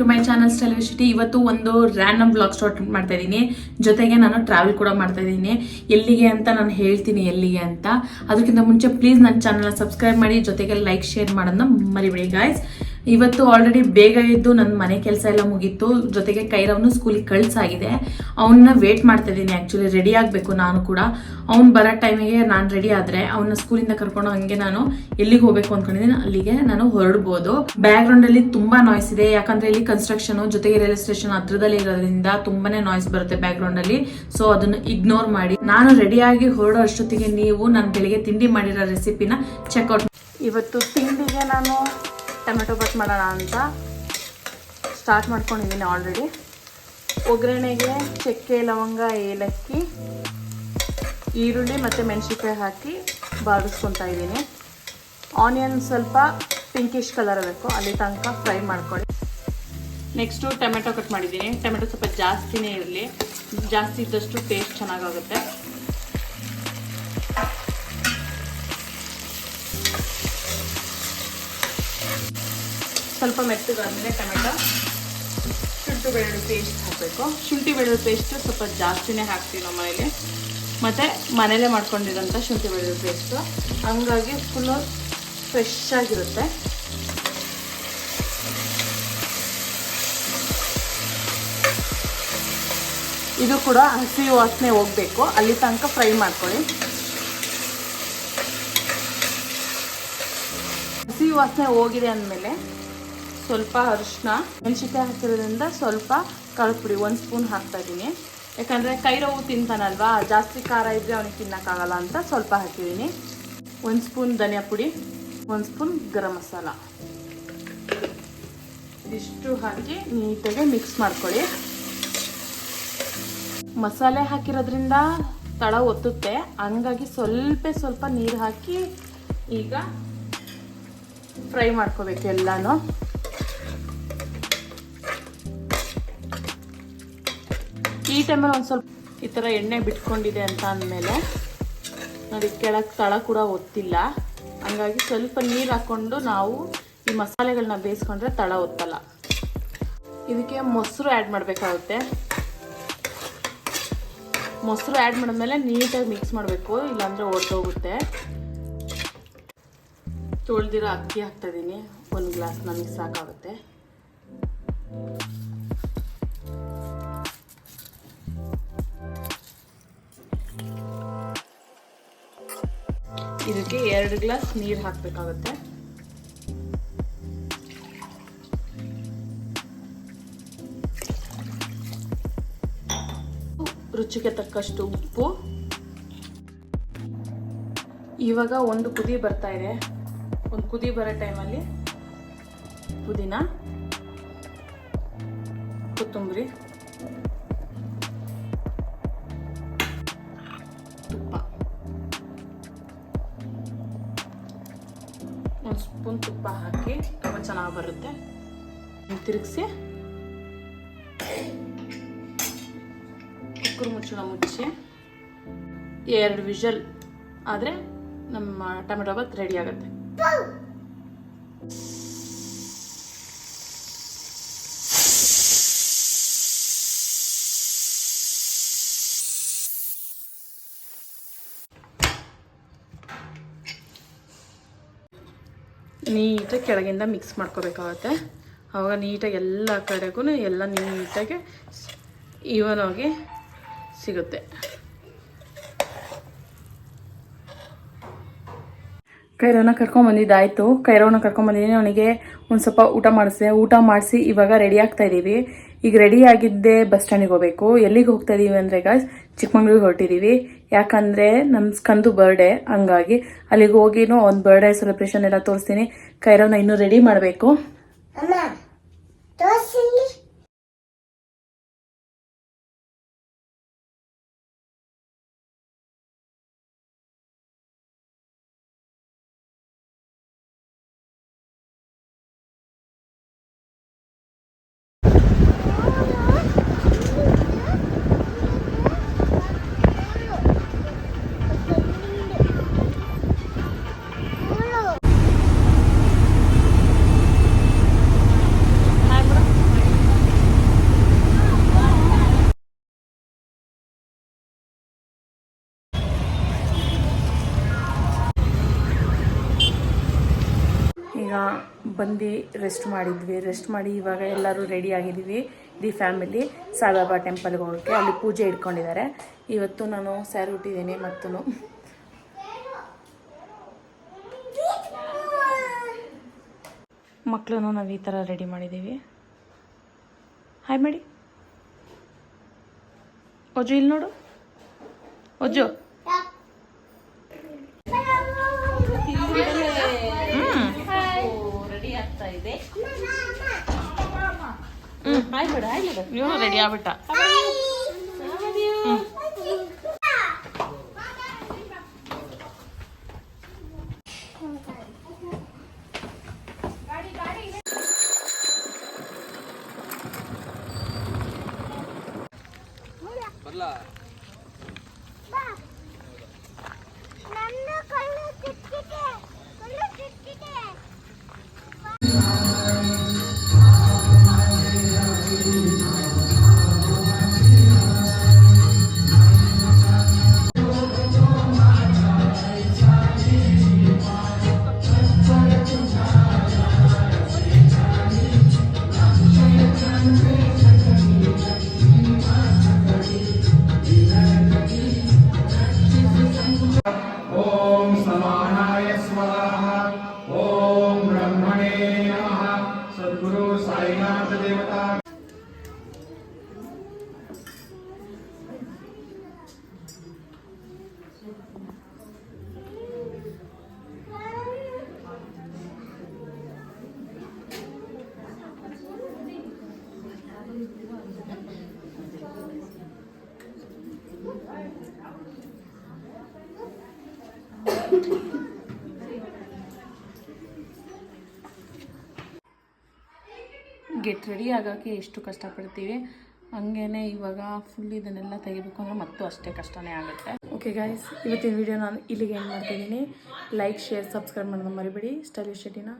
To my channel style ವಿಶಿಟಿ. ಇವತ್ತು ಒಂದು ರ್ಯಾಂಡಮ್ ಬ್ಲಾಗ್ ಸ್ಟಾರ್ಟ್ ಮಾಡ್ತಾ ಇದ್ದೀನಿ. ಜೊತೆಗೆ ನಾನು ಟ್ರಾವೆಲ್ ಕೂಡ ಮಾಡ್ತಾ ಇದ್ದೀನಿ. ಎಲ್ಲಿಗೆ ಅಂತ ನಾನು ಹೇಳ್ತೀನಿ ಎಲ್ಲಿಗೆ ಅಂತ. ಅದಕ್ಕಿಂತ ಮುಂಚೆ ಪ್ಲೀಸ್ ನನ್ನ ಚಾನಲ್ನ ಸಬ್ಸ್ಕ್ರೈಬ್ ಮಾಡಿ, ಜೊತೆಗೆ ಲೈಕ್ ಶೇರ್ ಮಾಡೋದನ್ನ ಮರಿಬೇಡಿ ಗಾಯ್ಸ್. ಇವತ್ತು ಆಲ್ರೆಡಿ ಬೇಗ ಇದ್ದು ನನ್ನ ಮನೆ ಕೆಲಸ ಎಲ್ಲ ಮುಗೀತು. ಜೊತೆಗೆ ಕೈರವ್ನು ಸ್ಕೂಲಿಗೆ ಕಳ್ಸಾಗಿದೆ. ಅವನ್ನ ವೇಟ್ ಮಾಡ್ತಾ ಇದ್ದೀನಿ. ಆ್ಯಕ್ಚುಲಿ ರೆಡಿ ಆಗಬೇಕು ನಾನು ಕೂಡ. ಅವ್ನು ಬರೋ ಟೈಮಿಗೆ ನಾನು ರೆಡಿ ಆದರೆ ಅವನ್ನ ಸ್ಕೂಲಿಂದ ಕರ್ಕೊಂಡು ಹಂಗೆ ನಾನು ಎಲ್ಲಿಗೆ ಹೋಗಬೇಕು ಅಂದ್ಕೊಂಡಿದ್ದೀನಿ ಅಲ್ಲಿಗೆ ನಾನು ಹೊರಡ್ಬೋದು. ಬ್ಯಾಕ್ ಗ್ರೌಂಡಲ್ಲಿ ತುಂಬ ನಾಯ್ಸ್ ಇದೆ, ಯಾಕಂದರೆ ಇಲ್ಲಿ ಕನ್ಸ್ಟ್ರಕ್ಷನು ಜೊತೆಗೆ ರೈಲ್ವೆ ಸ್ಟೇಷನ್ ಹತ್ರದಲ್ಲಿ ಇರೋದ್ರಿಂದ ತುಂಬಾನೇ ನಾಯ್ಸ್ ಬರುತ್ತೆ ಬ್ಯಾಕ್ ಗ್ರೌಂಡಲ್ಲಿ. ಸೊ ಅದನ್ನು ಇಗ್ನೋರ್ ಮಾಡಿ. ನಾನು ರೆಡಿಯಾಗಿ ಹೊರಡೋ ಅಷ್ಟೊತ್ತಿಗೆ ನೀವು ನಾನು ಬೆಳಿಗ್ಗೆ ತಿಂಡಿ ಮಾಡಿರೋ ರೆಸಿಪಿನ ಚೆಕ್ಔಟ್. ಇವತ್ತು ತಿಂಡಿಗೆ ನಾನು ಟೊಮೆಟೊ ಬಾತ್ ಮಾಡೋಣ ಅಂತ ಸ್ಟಾರ್ಟ್ ಮಾಡ್ಕೊಂಡಿದ್ದೀನಿ ಆಲ್ರೆಡಿ. ಒಗ್ಗರಣೆಗೆ ಚಕ್ಕೆ, ಲವಂಗ, ಏಲಕ್ಕಿ, ಈರುಳ್ಳಿ ಮತ್ತು ಮೆಣಸಿನ್ಕಾಯಿ ಹಾಕಿ ಬಾಡಿಸ್ಕೊತಾ ಇದ್ದೀನಿ. ಆನಿಯನ್ ಸ್ವಲ್ಪ ಪಿಂಕಿಶ್ ಕಲರ್ ಬೇಕು, ಅಲ್ಲಿ ತನಕ ಫ್ರೈ ಮಾಡ್ಕೊಳ್ಳಿ. ನೆಕ್ಸ್ಟು ಟೊಮೆಟೊ ಕಟ್ ಮಾಡಿದ್ದೀನಿ. ಟೊಮೆಟೊ ಸ್ವಲ್ಪ ಜಾಸ್ತಿನೇ ಇರಲಿ, ಜಾಸ್ತಿ ಇದ್ದಷ್ಟು ಟೇಸ್ಟ್ ಚೆನ್ನಾಗಾಗುತ್ತೆ. ಸ್ವಲ್ಪ ಮೆತ್ತಗಾದ್ಮೇಲೆ ಟೊಮೆಟೊ, ಶುಂಠಿ ಬೆಳ್ಳುಳ್ಳಿ ಪೇಸ್ಟ್ ಹಾಕಬೇಕು. ಶುಂಠಿ ಬೆಳ್ಳುಳ್ಳಿ ಪೇಸ್ಟು ಸ್ವಲ್ಪ ಜಾಸ್ತಿನೇ ಹಾಕ್ತೀವಿ ನಮ್ಮ ಮನೇಲಿ, ಮತ್ತು ಮನೇಲೇ ಮಾಡ್ಕೊಂಡಿರೋಂಥ ಶುಂಠಿ ಬೆಳ್ಳುಳ್ಳಿ ಪೇಸ್ಟು, ಹಂಗಾಗಿ ಫುಲ್ಲು ಫ್ರೆಶ್ ಆಗಿರುತ್ತೆ. ಇದು ಕೂಡ ಹಸಿ ವಾಸನೆ ಹೋಗಬೇಕು, ಅಲ್ಲಿ ತನಕ ಫ್ರೈ ಮಾಡ್ಕೊಳ್ಳಿ. ಹಸಿ ವಾಸನೆ ಹೋಗಿದೆ ಅಂದಮೇಲೆ ಸ್ವಲ್ಪ ಅರಿಶಿನ, ಮೆಣಸಿನ್ಕಾಯಿ ಹಾಕಿರೋದ್ರಿಂದ ಸ್ವಲ್ಪ ಖಾರದ ಪುಡಿ 1 ಸ್ಪೂನ್ ಹಾಕ್ತಾ ಇದ್ದೀನಿ. ಯಾಕಂದರೆ ಕೈರವು ತಿಂತಾನಲ್ವಾ, ಜಾಸ್ತಿ ಖಾರ ಇದ್ದರೆ ಅವನಿಗೆ ತಿನ್ನೋಕ್ಕಾಗಲ್ಲ ಅಂತ ಸ್ವಲ್ಪ ಹಾಕಿದ್ದೀನಿ. 1 ಸ್ಪೂನ್ ಧನಿಯಾ ಪುಡಿ, 1 ಸ್ಪೂನ್ ಗರಂ ಮಸಾಲ, ಇಷ್ಟು ಹಾಕಿ ನೀಟಾಗಿ ಮಿಕ್ಸ್ ಮಾಡ್ಕೊಳ್ಳಿ. ಮಸಾಲೆ ಹಾಕಿರೋದ್ರಿಂದ ತಳ ಒತ್ತುತ್ತೆ, ಹಂಗಾಗಿ ಸ್ವಲ್ಪ ನೀರು ಹಾಕಿ ಈಗ ಫ್ರೈ ಮಾಡ್ಕೋಬೇಕು ಎಲ್ಲಾನು. ಈ ಟೈಮಲ್ಲಿ ಒಂದು ಸ್ವಲ್ಪ ಈ ಥರ ಎಣ್ಣೆ ಬಿಟ್ಕೊಂಡಿದೆ ಅಂತ ಅಂದಮೇಲೆ ನೋಡಿ ಕೆಳಗೆ ತಳ ಕೂಡ ಒತ್ತಿಲ್ಲ, ಹಂಗಾಗಿ ಸ್ವಲ್ಪ ನೀರು ಹಾಕ್ಕೊಂಡು ನಾವು ಈ ಮಸಾಲೆಗಳನ್ನ ಬೇಯಿಸ್ಕೊಂಡ್ರೆ ತಳ ಒತ್ತಲ್ಲ. ಇದಕ್ಕೆ ಮೊಸರು ಆ್ಯಡ್ ಮಾಡಬೇಕಾಗುತ್ತೆ. ಮೊಸರು ಆ್ಯಡ್ ಮಾಡಿದ್ಮೇಲೆ ನೀಟಾಗಿ ಮಿಕ್ಸ್ ಮಾಡಬೇಕು, ಇಲ್ಲಾಂದರೆ ಒಡೆದೋಗುತ್ತೆ. ತೊಳೆದಿರೋ ಅಕ್ಕಿ ಹಾಕ್ತಾಯಿದ್ದೀನಿ, 1 ಗ್ಲಾಸ್ ನನಗೆ ಸಾಕಾಗುತ್ತೆ. ಇದಕ್ಕೆ 2 ಗ್ಲಾಸ್ ನೀರು ಹಾಕಬೇಕಾಗುತ್ತೆ. ರುಚಿಗೆ ತಕ್ಕಷ್ಟು ಉಪ್ಪು. ಇವಾಗ ಒಂದು ಕುದಿ ಬರ್ತಾ ಇದೆ. ಒಂದು ಕುದಿ ಬರೋ ಟೈಮಲ್ಲಿ ಪುದೀನ, ಕೊತ್ತಂಬರಿ, ತುಪ್ಪ, 1 ಸ್ಪೂನ್ ತುಪ್ಪ ಹಾಕಿ ತುಂಬ ಚೆನ್ನಾಗಿ ಬರುತ್ತೆ. ತಿರುಗಿಸಿ ಕುಕ್ಕರ್ ಮುಚ್ಚಳ ಮುಚ್ಚಿ 2 ವಿಷಲ್ ಆದರೆ ನಮ್ಮ ಟೊಮೆಟೊ ಬಾತ್ ರೆಡಿ ಆಗುತ್ತೆ. ನೀಟಾಗಿ ಕೆಳಗಿಂದ ಮಿಕ್ಸ್ ಮಾಡ್ಕೋಬೇಕಾಗುತ್ತೆ. ಆವಾಗ ನೀಟಾಗಿ ಎಲ್ಲ ಕಡೆಗೂ ಎಲ್ಲ ನೀಟಾಗಿ ಈವನ್ ಆಗಿ ಸಿಗುತ್ತೆ. ಕೈರವನ್ನ ಕರ್ಕೊಂಬಂದಿದ್ದಾಯಿತು. ಕೈರವನ್ನ ಕರ್ಕೊಂಬಂದಿದ್ದೀನಿ. ಅವನಿಗೆ ಒಂದು ಸ್ವಲ್ಪ ಊಟ ಮಾಡಿಸಿ ಇವಾಗ ರೆಡಿ ಆಗ್ತಾ ಇದ್ದೀವಿ. ಈಗ ರೆಡಿ ಆಗಿದ್ದೆ ಬಸ್ ಸ್ಟ್ಯಾಂಡಿಗೆ ಹೋಗಬೇಕು. ಎಲ್ಲಿಗೆ ಹೋಗ್ತಾ ಇದ್ದೀವಿ ಅಂದರೆ ಗಾಯ್ಸ್, ಚಿಕ್ಕಮಂಗ್ಳೂರಿಗೆ ಹೊರಟಿದ್ದೀವಿ. ಯಾಕಂದರೆ ನಮ್ಮ ಸ್ಕಂದು ಬರ್ಡೇ, ಹಂಗಾಗಿ ಅಲ್ಲಿಗೆ ಹೋಗಿನೂ ಒಂದು ಬರ್ಡೇ ಸೆಲೆಬ್ರೇಷನ್ ಎಲ್ಲ ತೋರಿಸ್ತೀನಿ. ಕೈರವನ್ನ ಇನ್ನೂ ರೆಡಿ ಮಾಡಬೇಕು. ಈಗ ಬಂದು ರೆಸ್ಟ್ ಮಾಡಿದ್ವಿ. ರೆಸ್ಟ್ ಮಾಡಿ ಇವಾಗ ಎಲ್ಲರೂ ರೆಡಿ ಆಗಿದ್ದೀವಿ. ಇಡೀ ಫ್ಯಾಮಿಲಿ ಸಾಯಿಬಾಬಾ ಟೆಂಪಲ್ಗೆ ಹೋಗೋಕ್ಕೆ. ಅಲ್ಲಿ ಪೂಜೆ ಇಟ್ಕೊಂಡಿದ್ದಾರೆ. ಇವತ್ತು ನಾನು ಸ್ಯಾರಿ ಉಟ್ಟಿದ್ದೀನಿ. ಮತ್ತು ಮಕ್ಕಳನ್ನು ನಾವು ಈ ಥರ ರೆಡಿ ಮಾಡಿದ್ದೀವಿ. ಹಾಯ್ ಮಾಡಿ ಒಜ್ಜು, ಇಲ್ಲಿ ನೋಡು ಒಜ್ಜು. ರೆಡಿ ಆಗ್ತಾ ಇದೆ. ಇವನು ರೆಡಿ ಆಗ್ಬಿಟ್ಟ. ओम समानाय स्वाहा। ओम ब्रह्मणे नमः। सद्गुरु साईनाथ देवता। ಗೆಟ್ ರೆಡಿ ಆಗೋಕ್ಕೆ ಎಷ್ಟು ಕಷ್ಟಪಡ್ತೀವಿ, ಹಂಗೇ ಇವಾಗ ಫುಲ್ ಇದನ್ನೆಲ್ಲ ತೆಗಿಬೇಕು ಅಂದರೆ ಮತ್ತೂ ಅಷ್ಟೇ ಕಷ್ಟನೇ ಆಗುತ್ತೆ. ಓಕೆ ಗೈಸ್, ಇವತ್ತಿನ ವಿಡಿಯೋ ನಾನು ಇಲ್ಲಿಗೆ ಏನು ಮಾಡ್ತಿದ್ದೀನಿ. ಲೈಕ್, ಶೇರ್, ಸಬ್ಸ್ಕ್ರೈಬ್ ಮಾಡೋದು ಮರಿಬೇಡಿ. ಸ್ಟೈಲಿಶ್ ಶೆಟ್ಟಿನ